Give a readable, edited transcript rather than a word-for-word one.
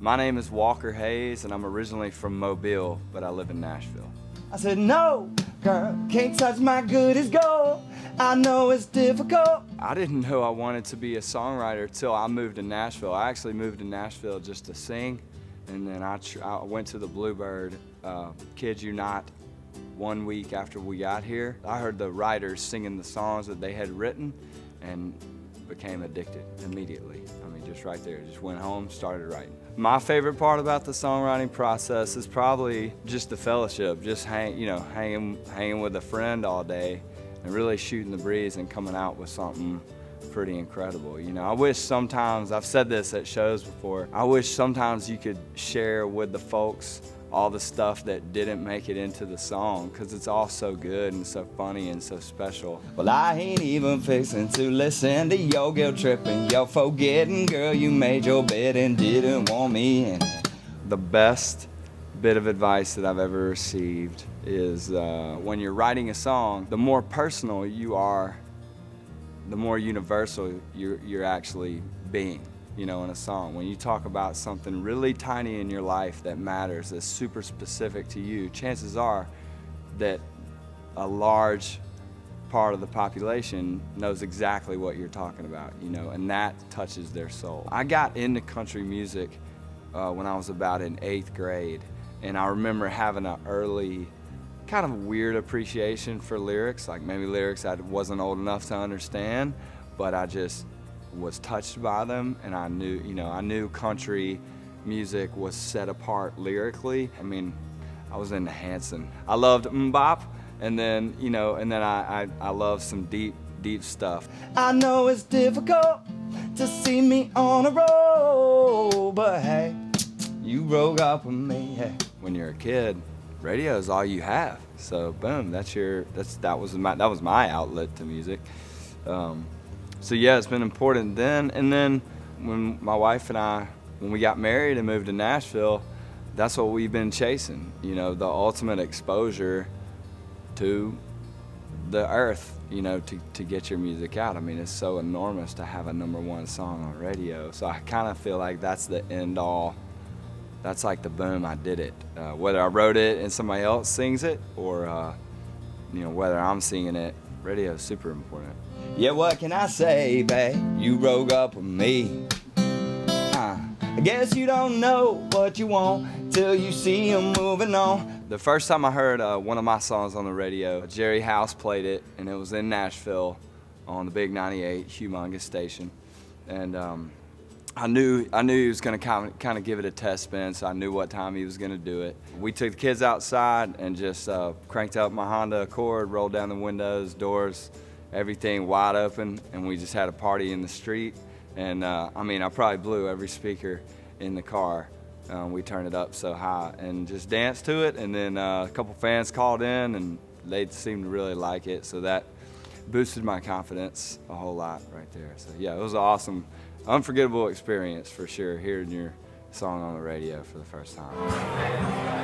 My name is Walker Hayes, and I'm originally from Mobile, but I live in Nashville. I said, no, girl, can't touch my good as gold. I know it's difficult. I didn't know I wanted to be a songwriter till I moved to Nashville. I actually moved to Nashville just to sing, and then I went to the Bluebird, kid you not, 1 week after we got here. I heard the writers singing the songs that they had written and became addicted immediately. I mean, just right there, just went home, started writing. My favorite part about the songwriting process is probably just the fellowship, just hanging with a friend all day and really shooting the breeze and coming out with something pretty incredible. You know, I wish sometimes, I've said this at shows before, I wish sometimes you could share with the folks all the stuff that didn't make it into the song, because it's all so good and so funny and so special. Well, I ain't even fixing to listen to your guilt tripping, your forgetting, girl, you made your bed and didn't want me in it. The best bit of advice that I've ever received is when you're writing a song, the more personal you are, the more universal you're actually being, you know, in a song. When you talk about something really tiny in your life that matters, that's super specific to you, chances are that a large part of the population knows exactly what you're talking about, you know, and that touches their soul. I got into country music when I was about in 8th grade, and I remember having an early kind of weird appreciation for lyrics, like maybe lyrics I wasn't old enough to understand, but I just was touched by them, and I knew country music was set apart lyrically. I mean, I was into Hanson. I loved mbop, and then I love some deep stuff. I know it's difficult to see me on a roll, but hey, you broke up with me. Hey. When you're a kid, radio is all you have. So boom, that was my outlet to music. So yeah, it's been important then. And then when my wife and I, when we got married and moved to Nashville, that's what we've been chasing. You know, the ultimate exposure to the earth, you know, to get your music out. I mean, it's so enormous to have a #1 song on radio. So I kind of feel like that's the end all. That's like the boom, I did it. Whether I wrote it and somebody else sings it, or whether I'm singing it, radio is super important. Yeah, what can I say, babe? You broke up with me. I guess you don't know what you want till you see him moving on. The first time I heard one of my songs on the radio, Jerry House played it, and it was in Nashville on the Big 98, humongous station. And I knew he was going to kind of give it a test spin, so I knew what time he was going to do it. We took the kids outside and just cranked up my Honda Accord, rolled down the windows, doors, everything wide open, and we just had a party in the street. And I probably blew every speaker in the car. We turned it up so high and just danced to it. And then a couple fans called in, and they seemed to really like it, so that boosted my confidence a whole lot right there. So yeah, it was an awesome, unforgettable experience for sure, hearing your song on the radio for the first time.